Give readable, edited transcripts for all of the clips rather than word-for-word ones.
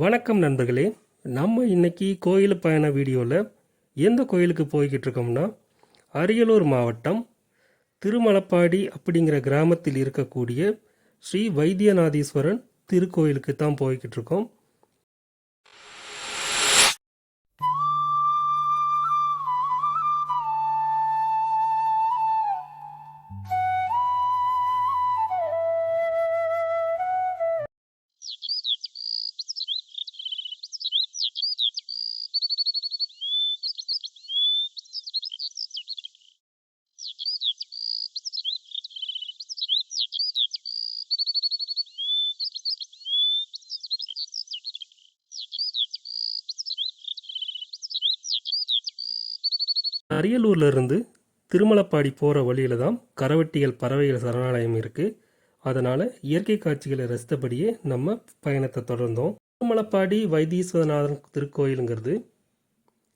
வணக்கம் நண்பர்களே. நம்ம இன்னைக்கு கோயில் பயண வீடியோவில் எந்த கோயிலுக்கு போய்கிட்டு இருக்கோம்னா, அரியலூர் மாவட்டம் திருமலப்பாடி அப்படிங்கிற கிராமத்தில் இருக்கக்கூடிய ஸ்ரீ வைத்தியநாதீஸ்வரன் திருக்கோயிலுக்கு தான் போய்கிட்டு இருக்கோம். அரியலூர்ல இருந்து திருமலப்பாடி போகிற வழியில் தான் கரவெட்டிகள் பறவைகள் சரணாலயம் இருக்குது. அதனால் இயற்கை காட்சிகளை ரசித்தபடியே நம்ம பயணத்தை தொடர்ந்தோம். திருமலப்பாடி வைத்தீஸ்வரநாதன் திருக்கோயிலுங்கிறது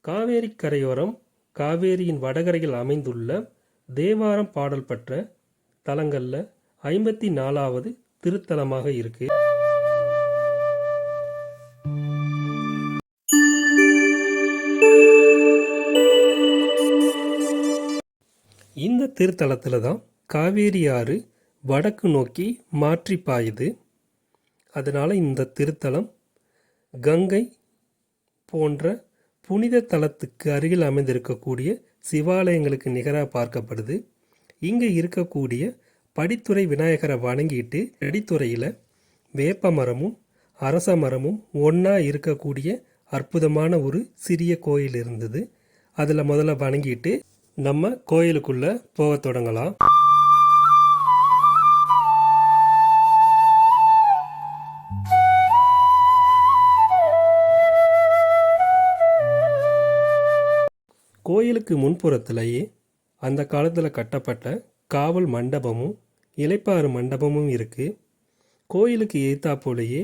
காவேரி கரையோரம் காவேரியின் வடகரையில் அமைந்துள்ள தேவாரம் பாடல் பெற்ற தலங்களில் 54வது திருத்தலமாக இருக்குது. இந்த திருத்தலத்தில் தான் காவேரி ஆறு வடக்கு நோக்கி மாற்றி பாயுது. அதனால் இந்த திருத்தலம் கங்கை போன்ற புனித தலத்துக்கு அருகில் அமைந்திருக்கக்கூடிய சிவாலயங்களுக்கு நிகராக பார்க்கப்படுது. இங்கே இருக்கக்கூடிய படித்துறை விநாயகரை வணங்கிட்டு படித்துறையில் வேப்ப மரமும் அரச மரமும் ஒன்றா இருக்கக்கூடிய அற்புதமான ஒரு சிறிய கோயில் இருந்தது. அதில் முதல்ல வணங்கிட்டு நம்ம கோயிலுக்குள்ளே போக தொடங்கலாம். கோயிலுக்கு முன்புறத்திலேயே அந்த காலத்தில் கட்டப்பட்ட காவல் மண்டபமும் இலைப்பாறு மண்டபமும் இருக்குது. கோயிலுக்கு எதிர்த்தாப்போலேயே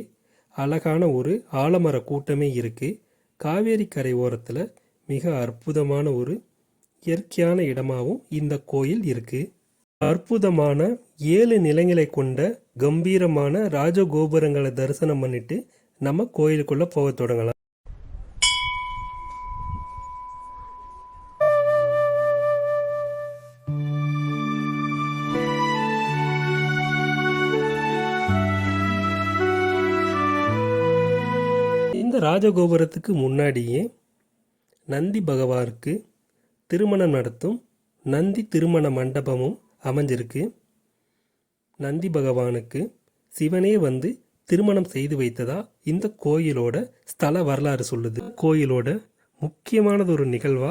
அழகான ஒரு ஆலமர கூட்டமே இருக்குது. காவேரி கரை ஓரத்தில் மிக அற்புதமான ஒரு இயற்கையான இடமாகவும் இந்த கோயில் இருக்கு. அற்புதமான 7 நிலைகளை கொண்ட கம்பீரமான ராஜகோபுரங்களை தரிசனம் பண்ணிட்டு நம்ம கோயிலுக்குள்ள போக தொடங்கலாம். இந்த ராஜகோபுரத்துக்கு முன்னாடியே நந்தி பகவானுக்கு திருமணம் நடத்தும் நந்தி திருமண மண்டபமும் அமைஞ்சிருக்கு. நந்தி பகவானுக்கு சிவனே வந்து திருமணம் செய்து வைத்ததா இந்த கோயிலோட ஸ்தல வரலாறு சொல்லுது. கோயிலோட முக்கியமானது ஒரு நிகழ்வா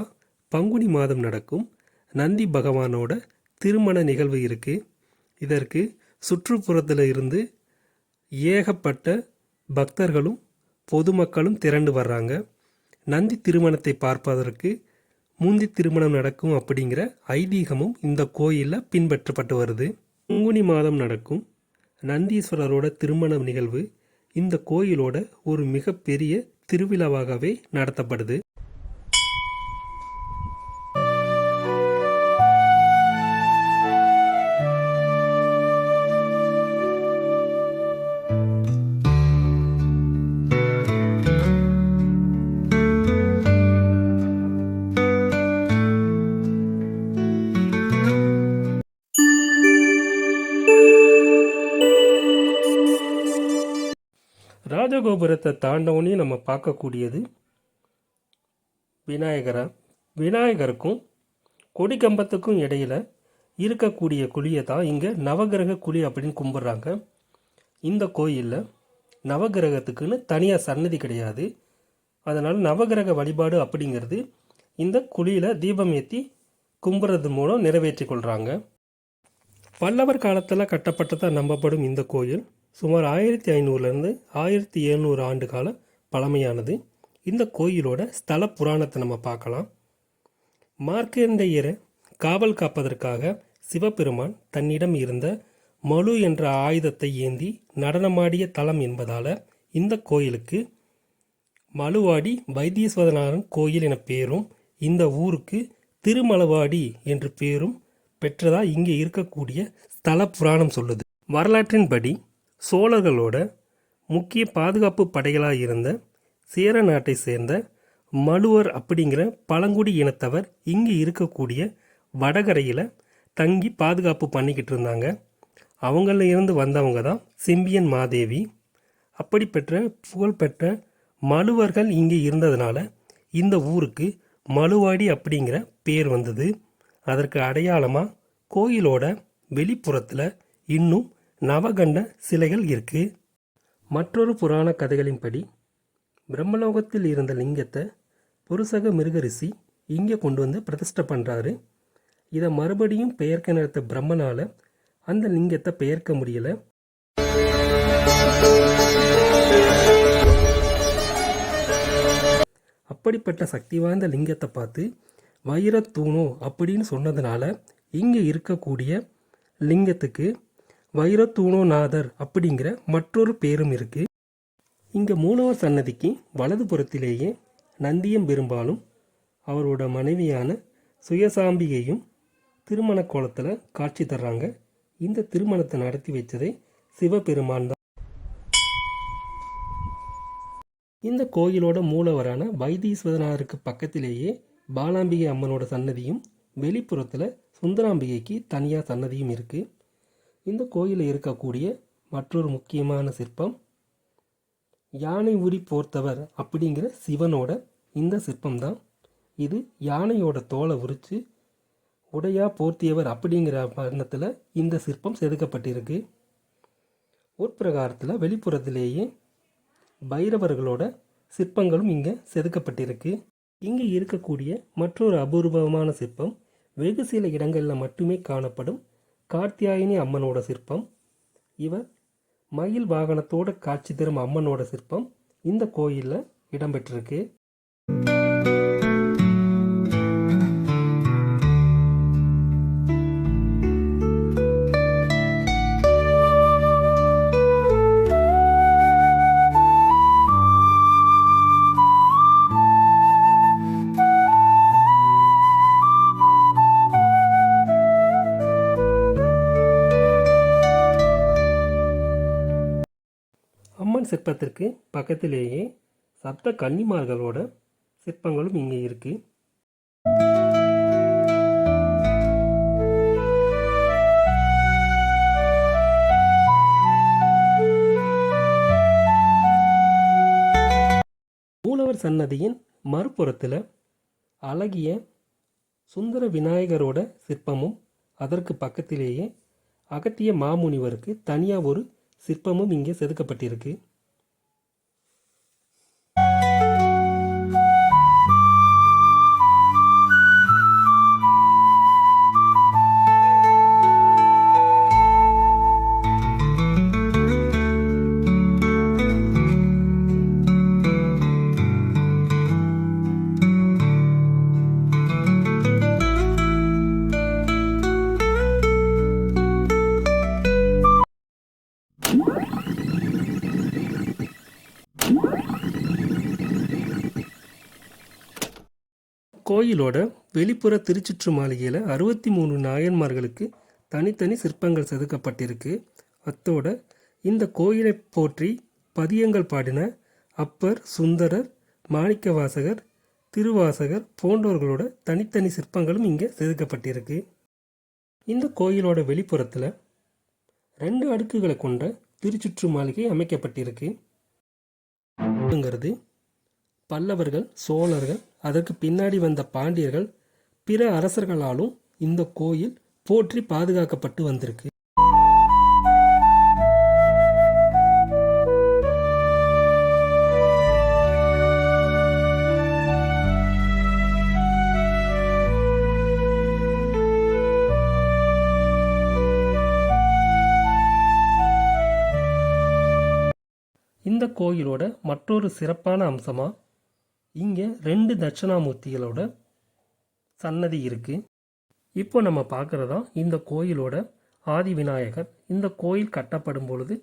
பங்குனி மாதம் நடக்கும் நந்தி பகவானோட திருமண நிகழ்வு இருக்கு. இதற்கு சுற்றுப்புறத்தில் இருந்து ஏகப்பட்ட பக்தர்களும் பொதுமக்களும் திரண்டு வர்றாங்க. நந்தி திருமணத்தை பார்ப்பதற்கு முந்தி திருமணம் நடக்கும் அப்படிங்கிற ஐதீகமும் இந்த கோயிலில் பின்பற்றப்பட்டு வருது. பங்குனி மாதம் நடக்கும் நந்தீஸ்வரரோட திருமண நிகழ்வு இந்த கோயிலோட ஒரு மிகப்பெரிய திருவிழாவாகவே நடத்தப்படுது. ராஜகோபுரத்தை தாண்டவுனே நம்ம பார்க்கக்கூடியது விநாயகருக்கும் கொடிக்கம்பத்துக்கும் இடையில இருக்கக்கூடிய குழியை தான் இங்கே நவகிரக குழி அப்படின்னு கும்பிட்றாங்க. இந்த கோயிலில் நவகிரகத்துக்குன்னு தனியாக சன்னதி கிடையாது. அதனால் நவகிரக வழிபாடு அப்படிங்கிறது இந்த குழியில் தீபம் ஏற்றி கும்பிட்றது மூலம் நிறைவேற்றி கொள்கிறாங்க. பல்லவர் காலத்தில் கட்டப்பட்டதாக நம்பப்படும் இந்த கோயில் சுமார் 1500லேருந்து 1700 ஆண்டு கால பழமையானது. இந்த கோயிலோட ஸ்தல புராணத்தை நம்ம பார்க்கலாம். மார்க்கண்டேயரை காவல் காப்பதற்காக சிவபெருமான் தன்னிடம் இருந்த மலு என்ற ஆயுதத்தை ஏந்தி நடனமாடிய தலம் என்பதால் இந்த கோயிலுக்கு மலுவாடி வைத்தீஸ்வரநாதன் கோயில் என பேரும் இந்த ஊருக்கு திருமலவாடி என்று பேரும் பெற்றதா இங்கே இருக்கக்கூடிய ஸ்தல புராணம் சொல்லுது. வரலாற்றின்படி சோழர்களோட முக்கிய பாதுகாப்பு படைகளாக இருந்த சேர நாட்டை சேர்ந்த மழுவர் அப்படிங்கிற பழங்குடி இனத்தவர் இங்கே இருக்கக்கூடிய வடகரையில் தங்கி பாதுகாப்பு பண்ணிக்கிட்டு இருந்தாங்க. அவங்கள இருந்து வந்தவங்க தான் செம்பியன் மாதேவி. அப்படிப்பட்ட புகழ்பெற்ற மழுவர்கள் இங்கே இருந்ததுனால இந்த ஊருக்கு மழுவாடி அப்படிங்கிற பேர் வந்தது. அதற்கு அடையாளமாக கோயிலோட வெளிப்புறத்தில் இன்னும் நவகண்ட சிலைகள் இருக்குது. மற்றொரு புராண கதைகளின்படி பிரம்மலோகத்தில் இருந்த லிங்கத்தை புருஷக மிருகரிஷி இங்கே கொண்டு வந்து பிரதிஷ்டை பண்ணுறாரு. இதை மறுபடியும் பெயர்க்க நினைத்த பிரம்மனால் அந்த லிங்கத்தை பெயர்க்க முடியல. அப்படிப்பட்ட சக்தி வாய்ந்த லிங்கத்தை பார்த்து வைரத்தூணோ அப்படின்னு சொன்னதுனால இங்கே இருக்கக்கூடிய லிங்கத்துக்கு வைரத்தூணோநாதர் அப்படிங்கிற மற்றொரு பேரும் இருக்குது. இங்கே மூலவர் சன்னதிக்கு வலதுபுறத்திலேயே நந்தியம் பெரும்பாலும் அவரோட மனைவியான சுயசாம்பிகையும் திருமண கோலத்தில் காட்சி தர்றாங்க. இந்த திருமணத்தை நடத்தி வச்சதே சிவபெருமான் தான். இந்த கோயிலோட மூலவரான வைத்தீஸ்வரனாருக்கு பக்கத்திலேயே பாலாம்பிகை அம்மனோட சன்னதியும் வெளிப்புறத்தில் சுந்தராம்பிகைக்கு தனியாக சன்னதியும் இருக்குது. இந்த கோயிலில் இருக்கக்கூடிய மற்றொரு முக்கியமான சிற்பம் யானை உரி போர்த்தவர் அப்படிங்கிற சிவனோட இந்த சிற்பம் தான். இது யானையோட தோலை உரித்து உடையா போர்த்தியவர் அப்படிங்கிற வண்ணத்தில் இந்த சிற்பம் செதுக்கப்பட்டிருக்கு. உட்பிரகாரத்தில் வெளிப்புறத்திலேயே பைரவர்களோட சிற்பங்களும் இங்கே செதுக்கப்பட்டிருக்கு. இங்கே இருக்கக்கூடிய மற்றொரு அபூர்வமான சிற்பம் வெகு சில இடங்களில் மட்டுமே காணப்படும் கார்த்தியாயினி அம்மனோட சிற்பம். இவர் மயில் வாகனத்தோட காட்சி தரும் அம்மனோட சிற்பம் இந்த கோயிலில் இடம்பெற்றிருக்கு. அம்மன் சிற்பத்திற்கு பக்கத்திலேயே சப்த கன்னிமார்களோட சிற்பங்களும் இங்கே இருக்குது. மூலவர் சன்னதியின் மறுபுறத்தில் அழகிய சுந்தர விநாயகரோட சிற்பமும் அதற்கு பக்கத்திலேயே அகத்திய மாமுனிவருக்கு தனியாக ஒரு சிற்பமும் இங்கே செதுக்கப்பட்டிருக்கு. கோயிலோட வெளிப்புற திருச்சுற்று மாளிகையில் 63 நாயன்மார்களுக்கு தனித்தனி சிற்பங்கள் செதுக்கப்பட்டிருக்கு. அத்தோட இந்த கோயிலை போற்றி பதியங்கள் பாடின அப்பர், சுந்தரர், மாணிக்கவாசகர், திருவாசகர் போன்றவர்களோட தனித்தனி சிற்பங்களும் இங்கே செதுக்கப்பட்டிருக்கு. இந்த கோயிலோட வெளிப்புறத்தில் 2 அடுக்குகளை கொண்ட திருச்சுற்று மாளிகை அமைக்கப்பட்டிருக்கு. பல்லவர்கள், சோழர்கள், அதற்கு பின்னாடி வந்த பாண்டியர்கள், பிற அரசர்களாலும் இந்த கோயில் போற்றி பாதுகாக்கப்பட்டு வந்திருக்கு. இந்த கோயிலோட மற்றொரு சிறப்பான அம்சமாக இங்கே 2 தட்சிணாமூர்த்திகளோட சன்னதி இருக்குது. இப்போ நம்ம பார்க்குறதா இந்த கோயிலோட ஆதி விநாயகர். இந்த கோயில் கட்டப்படும் பொழுது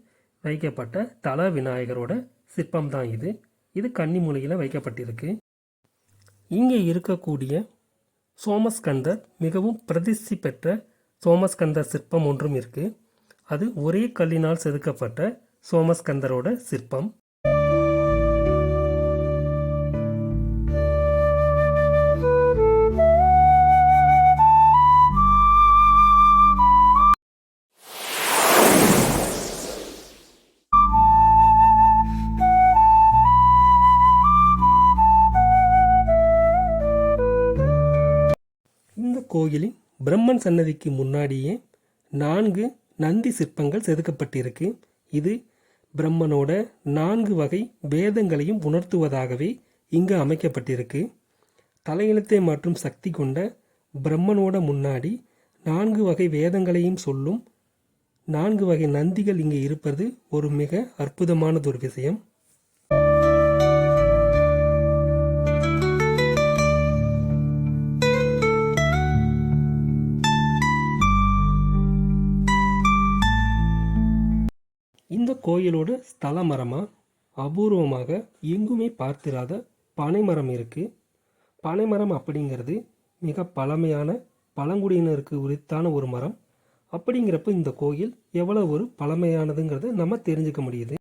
வைக்கப்பட்ட தல விநாயகரோட சிற்பம் தான் இது. இது கன்னிமூலையில் வைக்கப்பட்டிருக்கு. இங்கே இருக்கக்கூடிய சோமஸ்கந்தர் மிகவும் பிரதிஷ்டி பெற்ற சோமஸ்கந்தர் சிற்பம் ஒன்றும் இருக்குது. அது ஒரே கல்லினால் செதுக்கப்பட்ட சோமஸ்கந்தரோட சிற்பம். இந்த கோயிலின் பிரம்மன் சன்னதிக்கு முன்னாடியே 4 நந்தி சிற்பங்கள் செதுக்கப்பட்டிருக்கு. இது பிரம்மனோட 4 வகை வேதங்களையும் உணர்த்துவதாகவே இங்கு அமைக்கப்பட்டிருக்கு. தலையெழுத்தை மாற்றும் சக்தி கொண்ட பிரம்மனோட முன்னாடி 4 வகை வேதங்களையும் சொல்லும் 4 வகை நந்திகள் இங்கே இருப்பது ஒரு மிக அற்புதமானதொரு விஷயம். இந்த கோயிலோட ஸ்தல மரமாக அபூர்வமாக எங்குமே பார்த்திராத பனைமரம் இருக்குது. பனைமரம் அப்படிங்கிறது மிக பழமையான பழங்குடியினருக்கு உரித்தான ஒரு மரம். அப்படிங்கிறப்ப இந்த கோயில் எவ்வளோ ஒரு பழமையானதுங்கிறத நம்ம தெரிஞ்சுக்க முடியுது.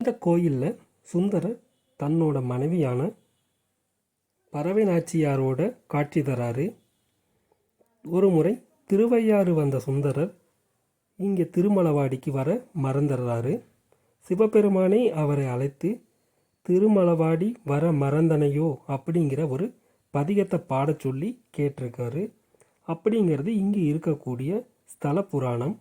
இந்த கோயிலில் சுந்தரர் தன்னோட மனைவியான பறவை நாச்சியாரோட காட்சி தராரு. ஒரு முறை திருவையாறு வந்த சுந்தரர் இங்கே திருமலவாடிக்கு வர மறந்துடுறாரு. சிவபெருமானே அவரை அழைத்து திருமலவாடி வர மறந்தனையோ அப்படிங்கிற ஒரு பதிகத்தை பாட சொல்லி கேட்டிருக்காரு. அப்படிங்கிறது இங்கே இருக்கக்கூடிய ஸ்தல புராணம்.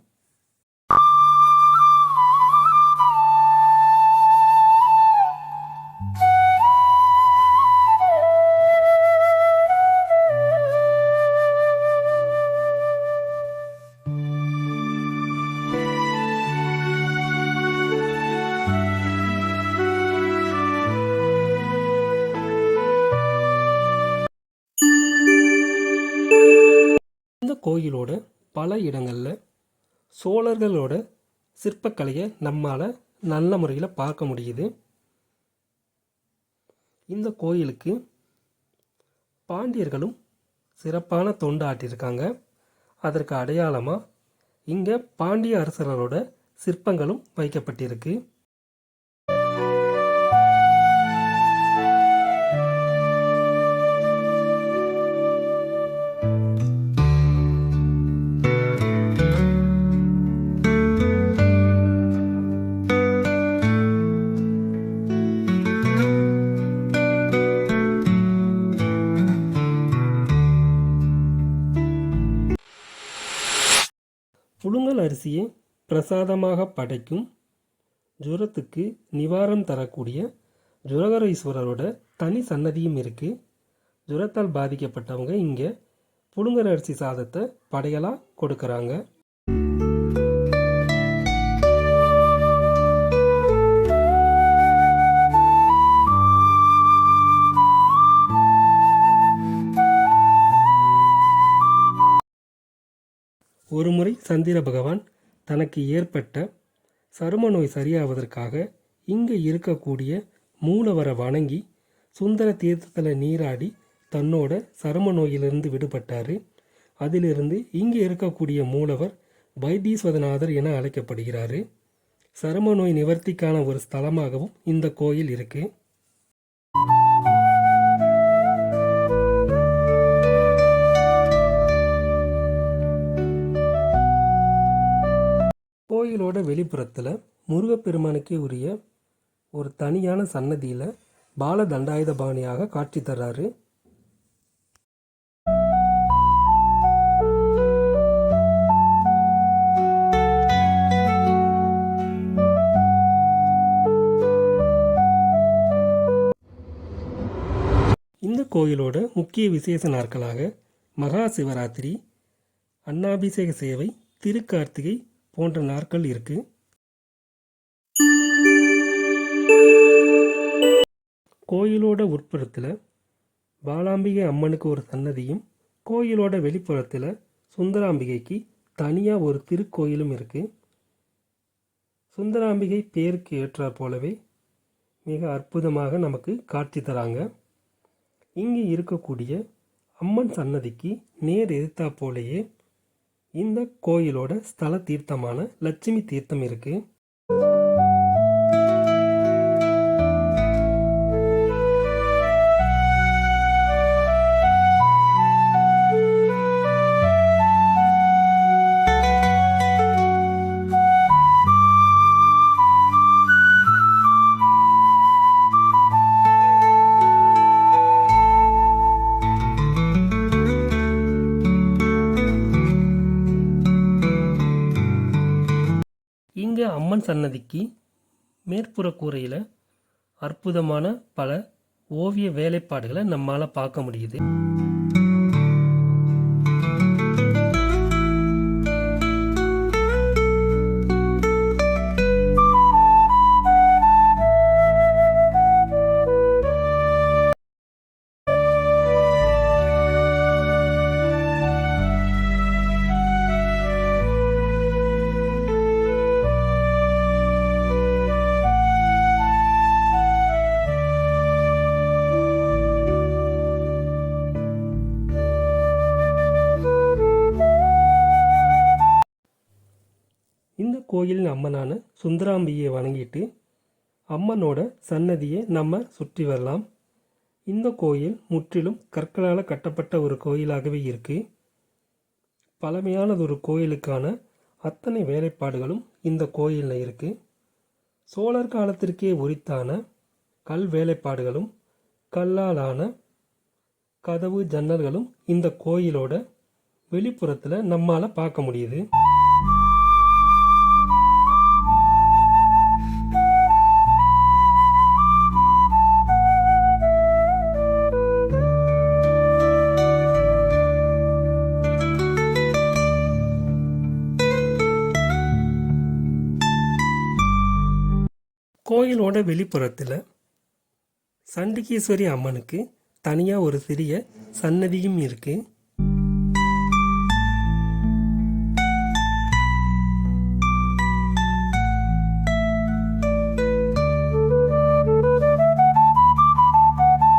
இந்த கோயிலோட பல இடங்களில் சோழர்களோட சிற்பக்கலையை நம்மால் நல்ல முறையில் பார்க்க முடியுது. இந்த கோயிலுக்கு பாண்டியர்களும் சிறப்பான தொண்டு ஆட்டியிருக்காங்க. அதற்கு அடையாளமாக இங்கே பாண்டிய அரசர்களோட சிற்பங்களும் வைக்கப்பட்டிருக்கு. புழுங்கல் அரிசியை பிரசாதமாக படைக்கும் ஜுரத்துக்கு நிவாரணம் தரக்கூடிய ஜுரகரீஸ்வரரோட தனி சன்னதியும் இருக்குது. ஜுரத்தால் பாதிக்கப்பட்டவங்க இங்கே புழுங்கல் அரிசி சாதத்தை படையலாக கொடுக்குறாங்க. ஒருமுறை சந்திர பகவான் தனக்கு ஏற்பட்ட சரும நோய் சரியாவதற்காக இங்கே இருக்கக்கூடிய மூலவரை வணங்கி சுந்தர தீர்த்தத்தில் நீராடி தன்னோட சரும நோயிலிருந்து விடுபட்டார். அதிலிருந்து இங்கே இருக்கக்கூடிய மூலவர் வைத்தீஸ்வரநாதர் என அழைக்கப்படுகிறார். சரும நோய் நிவர்த்திக்கான ஒரு ஸ்தலமாகவும் இந்த கோயில் இருக்குது. கோயிலோட வெளிப்புறத்தில் முருகப்பெருமானுக்கே உரிய ஒரு தனியான சன்னதியில் பால தண்டாயுத பாணியாக காட்சி தர்றாரு. இந்த கோயிலோட முக்கிய விசேஷ நாட்களாக மகா சிவராத்திரி, அன்னாபிஷேக சேவை, திருக்கார்த்திகை போன்ற நாட்கள் இருக்கு. கோயிலோட உட்புறத்தில் பாலாம்பிகை அம்மனுக்கு ஒரு சன்னதியும் கோயிலோட வெளிப்புறத்தில் சுந்தராம்பிகைக்கு தனியாக ஒரு திருக்கோயிலும் இருக்குது. சுந்தராம்பிகை பேருக்கு ஏற்றாற் போலவே மிக அற்புதமாக நமக்கு காட்சி தராங்க. இங்கே இருக்கக்கூடிய அம்மன் சன்னதிக்கு நேர் எதிர்த்தா போலேயே இந்த கோயிலோட ஸ்தல தீர்த்தமான லட்சுமி தீர்த்தம் இருக்குது. இங்கே அம்மன் சன்னதிக்கு மேற்புற கூரையில் அற்புதமான பல ஓவிய வேலைப்பாடுகளை நம்மால் பார்க்க முடியுது. இந்த கோயிலின் அம்மனான சுந்தராம்பியை வணங்கிட்டு அம்மனோட சன்னதியை நம்ம சுற்றி வரலாம். இந்த கோயில் முற்றிலும் கற்களால் கட்டப்பட்ட ஒரு கோயிலாகவே இருக்குது. பழமையானது ஒரு கோயிலுக்கான அத்தனை வேலைப்பாடுகளும் இந்த கோயிலில் இருக்குது. சோழர் காலத்திற்கே உரித்தான கல் வேலைப்பாடுகளும் கல்லாலான கதவு ஜன்னல்களும் இந்த கோயிலோட வெளிப்புறத்தில் நம்மால் பார்க்க முடியுது. கோயிலோட வெளிப்புறத்தில் சண்டிகேஸ்வரி அம்மனுக்கு தனியாக ஒரு சிறிய சன்னதியும் இருக்குது.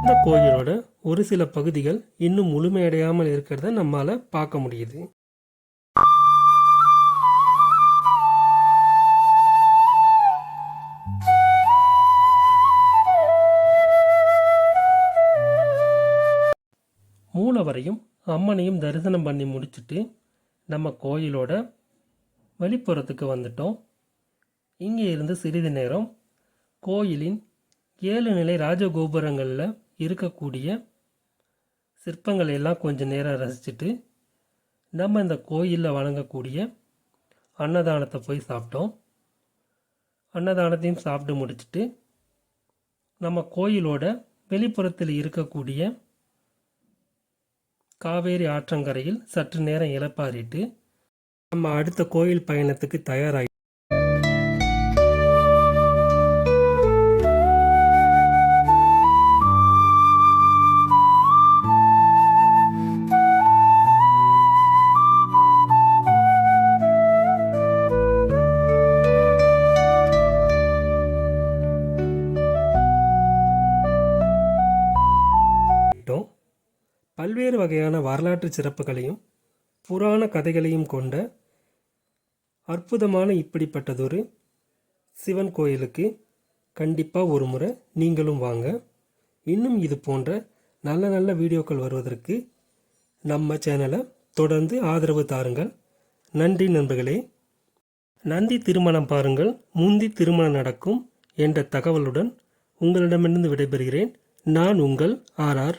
இந்த கோயிலோட ஒரு சில பகுதிகள் இன்னும் முழுமையடையாமல் இருக்கிறத நம்மால் பார்க்க முடியுது. மூலவரையும் அம்மனையும் தரிசனம் பண்ணி முடிச்சுட்டு நம்ம கோயிலோட வெளிப்புறத்துக்கு வந்துட்டோம். இங்கே இருந்து சிறிது நேரம் கோயிலின் 7 நிலை ராஜகோபுரங்களில் இருக்கக்கூடிய சிற்பங்களை எல்லாம் கொஞ்சம் நேரம் ரசிச்சுட்டு நம்ம இந்த கோயிலில் வழங்கக்கூடிய அன்னதானத்தை போய் சாப்பிட்டோம். அன்னதானத்தையும் சாப்பிட்டு முடிச்சுட்டு நம்ம கோயிலோட வெளிப்புறத்தில் இருக்கக்கூடிய காவேரி ஆற்றங்கரையில் சற்று நேரம் இளைப்பாறிட்டு நம்ம அடுத்த கோயில் பயணத்துக்கு தயாராகி பல்வேறு வகையான வரலாற்று சிறப்புகளையும் புராண கதைகளையும் கொண்ட அற்புதமான இப்படிப்பட்டதொரு சிவன் கோயிலுக்கு கண்டிப்பாக ஒரு முறை நீங்களும் வாங்க. இன்னும் இது போன்ற நல்ல நல்ல வீடியோக்கள் வருவதற்கு நம்ம சேனலை தொடர்ந்து ஆதரவு தாருங்கள். நன்றி நண்பர்களே. நந்தி திருமணம் பாருங்கள், முந்தி திருமணம் நடக்கும் என்ற தகவலுடன் உங்களிடமிருந்து விடைபெறுகிறேன். நான் உங்கள் RR.